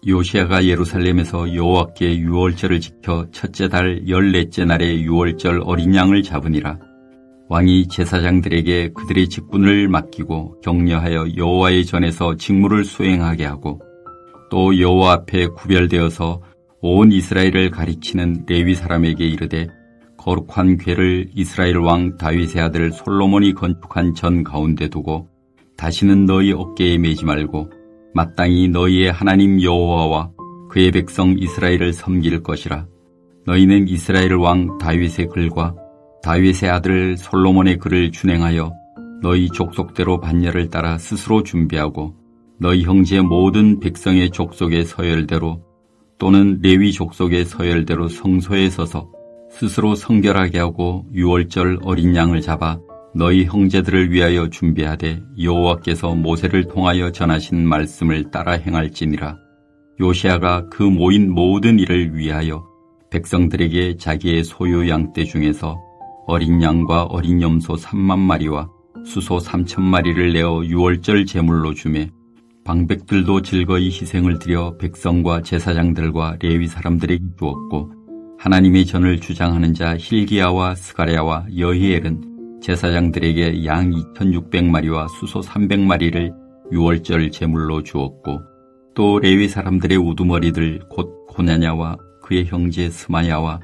요시야가 예루살렘에서 여호와께 유월절을 지켜 첫째 달 14째 날에 유월절 어린 양을 잡으니라. 왕이 제사장들에게 그들의 직분을 맡기고 격려하여 여호와의 전에서 직무를 수행하게 하고 또 여호와 앞에 구별되어서 온 이스라엘을 가리치는 레위 사람에게 이르되 거룩한 궤를 이스라엘 왕 다윗의 아들 솔로몬이 건축한 전 가운데 두고 다시는 너희 어깨에 매지 말고 마땅히 너희의 하나님 여호와와 그의 백성 이스라엘을 섬길 것이라. 너희는 이스라엘 왕 다윗의 글과 다윗의 아들 솔로몬의 글을 준행하여 너희 족속대로 반열을 따라 스스로 준비하고 너희 형제 모든 백성의 족속의 서열대로 또는 레위 족속의 서열대로 성소에 서서 스스로 성결하게 하고 유월절 어린 양을 잡아 너희 형제들을 위하여 준비하되 여호와께서 모세를 통하여 전하신 말씀을 따라 행할지니라. 요시야가 그 모인 모든 일을 위하여 백성들에게 자기의 소유 양떼 중에서 어린 양과 어린 염소 3만 마리와 수소 3천 마리를 내어 유월절 제물로 주매 방백들도 즐거이 희생을 드려 백성과 제사장들과 레위 사람들에게 주었고 하나님의 전을 주장하는 자 힐기야와 스가랴와 여히엘은 제사장들에게 양 2,600마리와 수소 300마리를 유월절 제물로 주었고 또 레위 사람들의 우두머리들 곧 고냐냐와 그의 형제 스마야와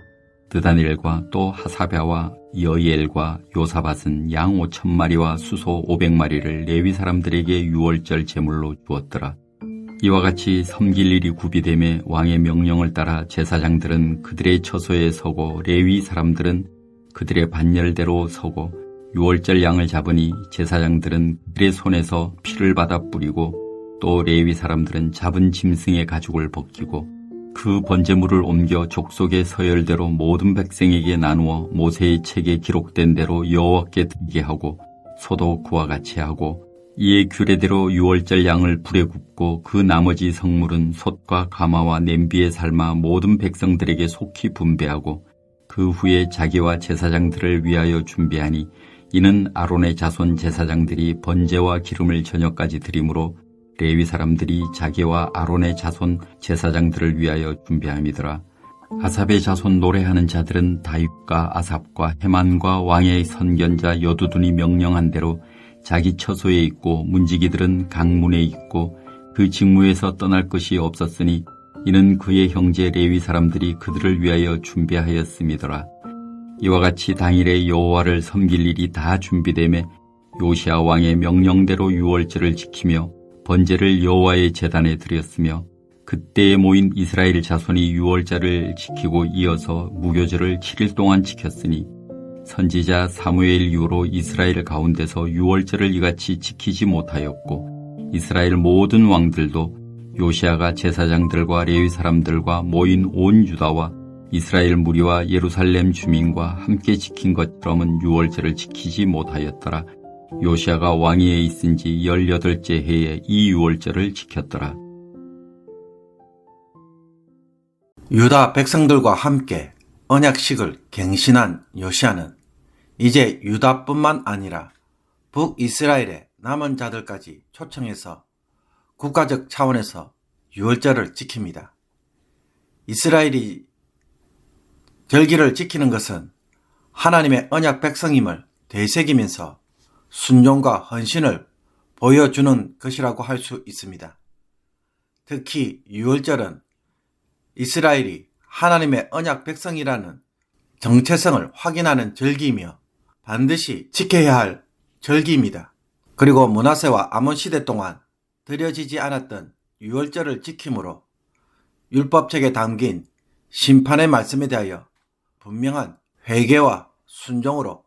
드다니엘과 또 하사랴와 여히엘과 요사밧은 양 5,000마리와 수소 500마리를 레위 사람들에게 유월절 제물로 주었더라. 이와 같이 섬길 일이 구비되매 왕의 명령을 따라 제사장들은 그들의 처소에 서고 레위 사람들은 그들의 반열대로 서고 유월절 양을 잡으니 제사장들은 그들의 손에서 피를 받아 뿌리고 또 레위 사람들은 잡은 짐승의 가죽을 벗기고 그 번제물을 옮겨 족속의 서열대로 모든 백성에게 나누어 모세의 책에 기록된 대로 여호와께 드리게 하고 소도 그와 같이 하고 이에 규례대로 유월절 양을 불에 굽고 그 나머지 성물은 솥과 가마와 냄비에 삶아 모든 백성들에게 속히 분배하고 그 후에 자기와 제사장들을 위하여 준비하니 이는 아론의 자손 제사장들이 번제와 기름을 저녁까지 드림으로 레위 사람들이 자기와 아론의 자손 제사장들을 위하여 준비함이더라. 아삽의 자손 노래하는 자들은 다윗과 아삽과 헤만과 왕의 선견자 여두둔이 명령한 대로 자기 처소에 있고 문지기들은 강문에 있고 그 직무에서 떠날 것이 없었으니 이는 그의 형제 레위 사람들이 그들을 위하여 준비하였음이더라. 이와 같이 당일에 여호와를 섬길 일이 다 준비되매 요시야 왕의 명령대로 유월절을 지키며 번제를 여호와의 제단에 드렸으며 그때에 모인 이스라엘 자손이 유월절을 지키고 이어서 무교절을 7일 동안 지켰으니 선지자 사무엘 이후로 이스라엘 가운데서 유월절을 이같이 지키지 못하였고 이스라엘 모든 왕들도 요시야가 제사장들과 레위 사람들과 모인 온 유다와 이스라엘 무리와 예루살렘 주민과 함께 지킨 것처럼은 유월절을 지키지 못하였더라. 요시야가 왕위에 있은 지 18째 해에 이 유월절을 지켰더라. 유다 백성들과 함께 언약식을 갱신한 요시야는 이제 유다뿐만 아니라 북이스라엘의 남은 자들까지 초청해서 국가적 차원에서 유월절을 지킵니다. 이스라엘이 절기를 지키는 것은 하나님의 언약 백성임을 되새기면서 순종과 헌신을 보여주는 것이라고 할 수 있습니다. 특히 유월절은 이스라엘이 하나님의 언약 백성이라는 정체성을 확인하는 절기이며 반드시 지켜야 할 절기입니다. 그리고 므낫세와 아몬 시대 동안 드려지지 않았던 유월절을 지킴으로 율법책에 담긴 심판의 말씀에 대하여 분명한 회개와 순종으로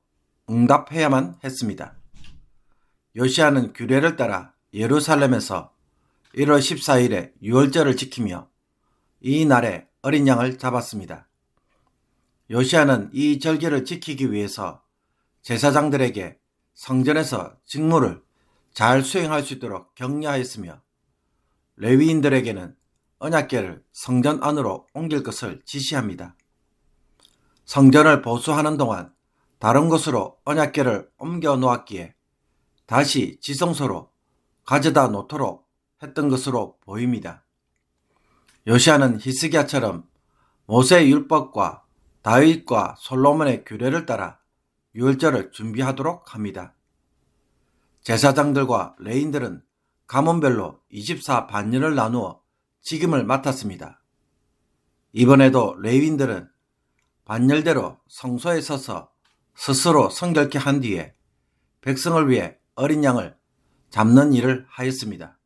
응답해야만 했습니다. 요시야는 규례를 따라 예루살렘에서 1월 14일에 유월절을 지키며 이 날에 어린 양을 잡았습니다. 요시야는 이 절기를 지키기 위해서 제사장들에게 성전에서 직무를 잘 수행할 수 있도록 격려하였으며 레위인들에게는 언약궤를 성전 안으로 옮길 것을 지시합니다. 성전을 보수하는 동안 다른 곳으로 언약궤를 옮겨 놓았기에 다시 지성소로 가져다 놓도록 했던 것으로 보입니다. 요시아는 히스기야처럼 모세의 율법과 다윗과 솔로몬의 규례를 따라 유월절을 준비하도록 합니다. 제사장들과 레위인들은 가문별로 24반열을 나누어 직임을 맡았습니다. 이번에도 레위인들은 반열대로 성소에 서서 스스로 성결케 한 뒤에 백성을 위해 어린 양을 잡는 일을 하였습니다.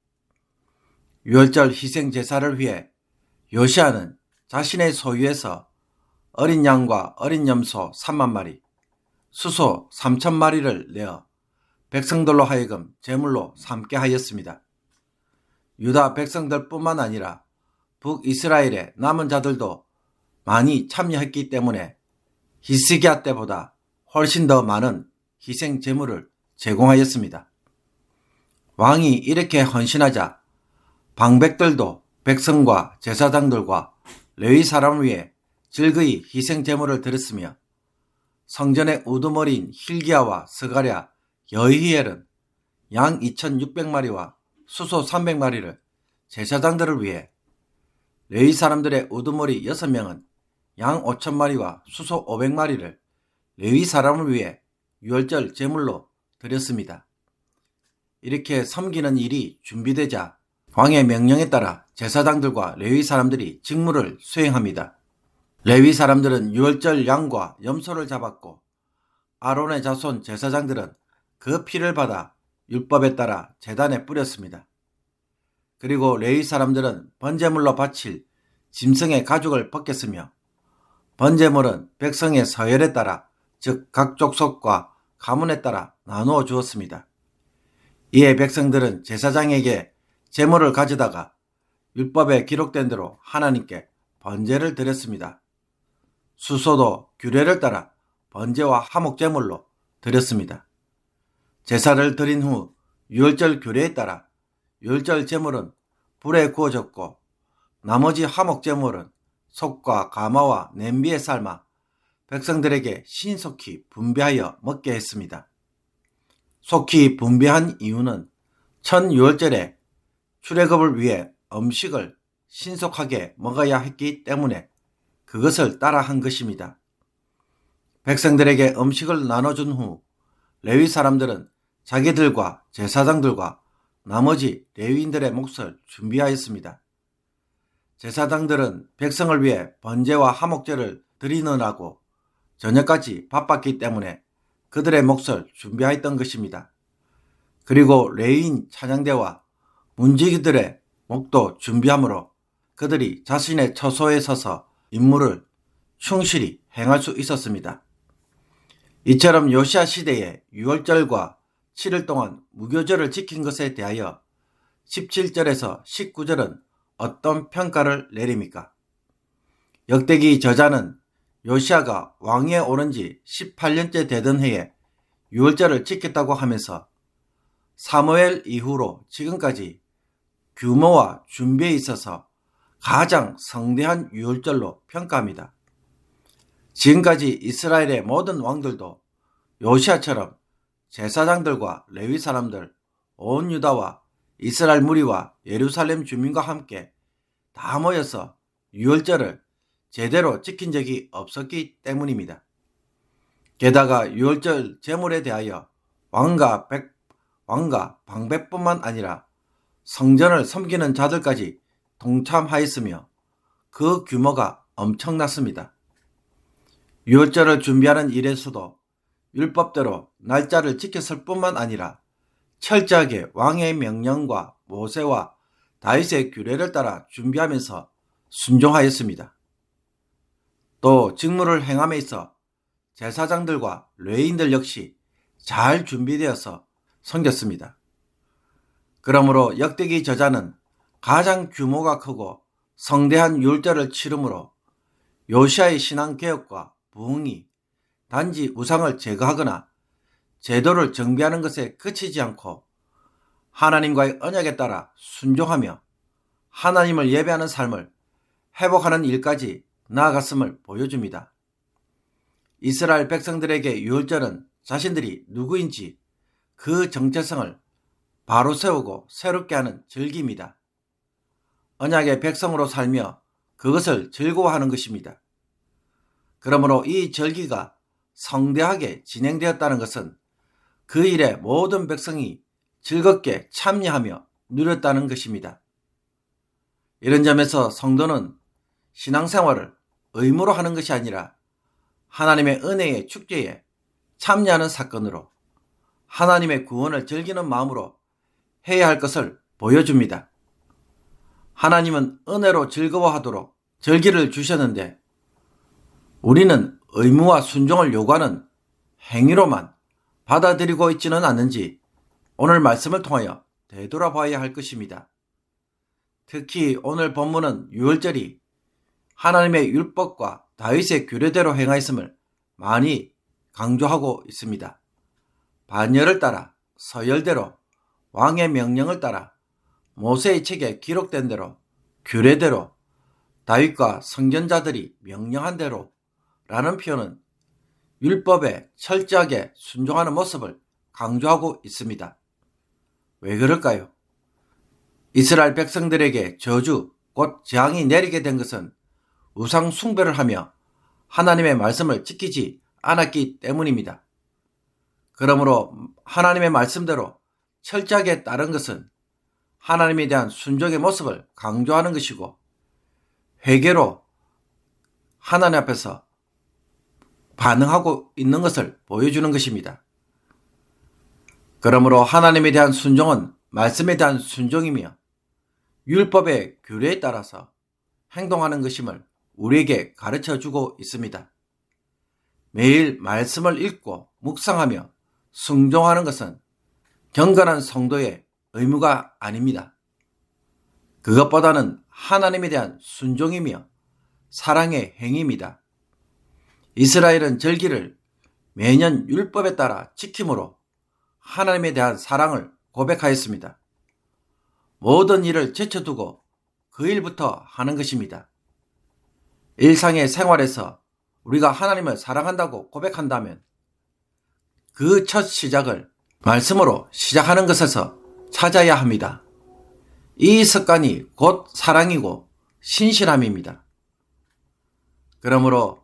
유월절 희생 제사를 위해 요시아는 자신의 소유에서 어린 양과 어린 염소 3만 마리, 수소 3천 마리를 내어 백성들로 하여금 제물로 삼게 하였습니다. 유다 백성들뿐만 아니라 북이스라엘의 남은 자들도 많이 참여했기 때문에 히스기야 때보다 훨씬 더 많은 희생 제물을 제공하였습니다. 왕이 이렇게 헌신하자 방백들도 백성과 제사장들과 레위 사람을 위해 즐거이 희생 제물을 드렸으며 성전의 우두머리인 hil기야와 스가랴, 여히엘은 양 2600마리와 수소 300마리를 제사장들을 위해, 레위 사람들의 우두머리 6명은 양 5000마리와 수소 500마리를 레위 사람을 위해 유월절 제물로 드렸습니다. 이렇게 섬기는 일이 준비되자 왕의 명령에 따라 제사장들과 레위 사람들이 직무를 수행합니다. 레위 사람들은 유월절 양과 염소를 잡았고 아론의 자손 제사장들은 그 피를 받아 율법에 따라 제단에 뿌렸습니다. 그리고 레위 사람들은 번제물로 바칠 짐승의 가죽을 벗겼으며 번제물은 백성의 서열에 따라, 즉 각 족속과 가문에 따라 나누어 주었습니다. 이에 백성들은 제사장에게 제물을 가져다가 율법에 기록된 대로 하나님께 번제를 드렸습니다. 수소도 규례를 따라 번제와 화목제물로 드렸습니다. 제사를 드린 후 유월절 규례에 따라 유월절 제물은 불에 구워졌고 나머지 화목제물은 속과 가마와 냄비에 삶아 백성들에게 신속히 분배하여 먹게 했습니다. 속히 분배한 이유는 첫 유월절에 출애굽을 위해 음식을 신속하게 먹어야 했기 때문에 그것을 따라 한 것입니다. 백성들에게 음식을 나눠준 후 레위 사람들은 자기들과 제사장들과 나머지 레위인들의 몫을 준비하였습니다. 제사장들은 백성을 위해 번제와 화목제를 드리느라고 저녁까지 바빴기 때문에 그들의 몫을 준비하였던 것입니다. 그리고 레위인 찬양대와 문지기들의 몫도 준비하므로 그들이 자신의 처소에 서서 임무를 충실히 행할 수 있었습니다. 이처럼 요시야 시대에 유월절과 7일 동안 무교절을 지킨 것에 대하여 17절에서 19절은 어떤 평가를 내립니까? 역대기 저자는 요시야가 왕위에 오른 지 18년째 되던 해에 유월절을 지켰다고 하면서 사무엘 이후로 지금까지 규모와 준비에 있어서 가장 성대한 유월절로 평가합니다. 지금까지 이스라엘의 모든 왕들도 요시야처럼 제사장들과 레위 사람들, 온 유다와 이스라엘 무리와 예루살렘 주민과 함께 다 모여서 유월절을 제대로 지킨 적이 없었기 때문입니다. 게다가 유월절 제물에 대하여 왕과 방백뿐만 아니라 성전을 섬기는 자들까지 동참하였으며 그 규모가 엄청났습니다. 유월절을 준비하는 일에서도 율법대로 날짜를 지켰을 뿐만 아니라 철저하게 왕의 명령과 모세와 다윗의 규례를 따라 준비하면서 순종하였습니다. 또 직무를 행함에 있어 제사장들과 레위인들 역시 잘 준비되어서 섬겼습니다. 그러므로 역대기 저자는 가장 규모가 크고 성대한 유월절을 치르므로 요시야의 신앙개혁과 부흥이 단지 우상을 제거하거나 제도를 정비하는 것에 그치지 않고 하나님과의 언약에 따라 순종하며 하나님을 예배하는 삶을 회복하는 일까지 나아갔음을 보여줍니다. 이스라엘 백성들에게 유월절은 자신들이 누구인지 그 정체성을 바로 세우고 새롭게 하는 절기입니다. 언약의 백성으로 살며 그것을 즐거워하는 것입니다. 그러므로 이 절기가 성대하게 진행되었다는 것은 그 일에 모든 백성이 즐겁게 참여하며 누렸다는 것입니다. 이런 점에서 성도는 신앙생활을 의무로 하는 것이 아니라 하나님의 은혜의 축제에 참여하는 사건으로 하나님의 구원을 즐기는 마음으로 해야 할 것을 보여줍니다. 하나님은 은혜로 즐거워하도록 절기를 주셨는데 우리는 의무와 순종을 요구하는 행위로만 받아들이고 있지는 않는지 오늘 말씀을 통하여 되돌아봐야 할 것입니다. 특히 오늘 본문은 유월절이 하나님의 율법과 다윗의 규례대로 행하였음을 많이 강조하고 있습니다. 반열을 따라 서열대로 왕의 명령을 따라 모세의 책에 기록된 대로 규례대로 다윗과 선견자들이 명령한 대로 라는 표현은 율법에 철저하게 순종하는 모습을 강조하고 있습니다. 왜 그럴까요? 이스라엘 백성들에게 저주, 곧 재앙이 내리게 된 것은 우상 숭배를 하며 하나님의 말씀을 지키지 않았기 때문입니다. 그러므로 하나님의 말씀대로 철저하게 따른 것은 하나님에 대한 순종의 모습을 강조하는 것이고 회개로 하나님 앞에서 반응하고 있는 것을 보여주는 것입니다. 그러므로 하나님에 대한 순종은 말씀에 대한 순종이며 율법의 규례에 따라서 행동하는 것임을 우리에게 가르쳐주고 있습니다. 매일 말씀을 읽고 묵상하며 순종하는 것은 경건한 성도의 의무가 아닙니다. 그것보다는 하나님에 대한 순종이며 사랑의 행위입니다. 이스라엘은 절기를 매년 율법에 따라 지킴으로 하나님에 대한 사랑을 고백하였습니다. 모든 일을 제쳐두고 그 일부터 하는 것입니다. 일상의 생활에서 우리가 하나님을 사랑한다고 고백한다면 그 첫 시작을 말씀으로 시작하는 것에서 찾아야 합니다. 이 습관이 곧 사랑이고 신실함입니다. 그러므로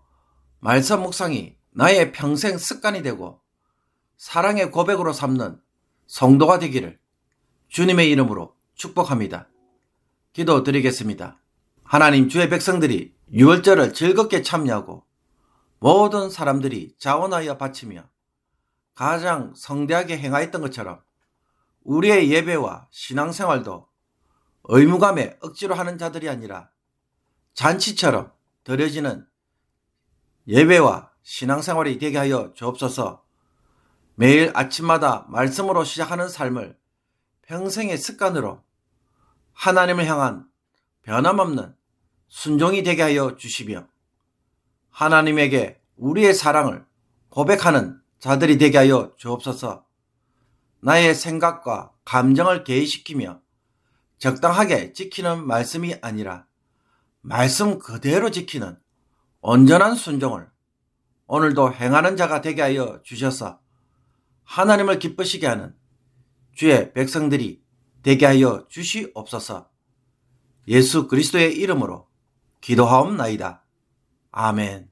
말씀 묵상이 나의 평생 습관이 되고 사랑의 고백으로 삼는 성도가 되기를 주님의 이름으로 축복합니다. 기도드리겠습니다. 하나님, 주의 백성들이 유월절을 즐겁게 참여하고 모든 사람들이 자원하여 바치며 가장 성대하게 행하였던 것처럼 우리의 예배와 신앙생활도 의무감에 억지로 하는 자들이 아니라 잔치처럼 드려지는 예배와 신앙생활이 되게 하여 주옵소서. 매일 아침마다 말씀으로 시작하는 삶을 평생의 습관으로 하나님을 향한 변함없는 순종이 되게 하여 주시며 하나님에게 우리의 사랑을 고백하는 자들이 되게 하여 주옵소서. 나의 생각과 감정을 개의시키며 적당하게 지키는 말씀이 아니라 말씀 그대로 지키는 온전한 순종을 오늘도 행하는 자가 되게 하여 주셔서 하나님을 기쁘시게 하는 주의 백성들이 되게 하여 주시옵소서. 예수 그리스도의 이름으로 기도하옵나이다. 아멘.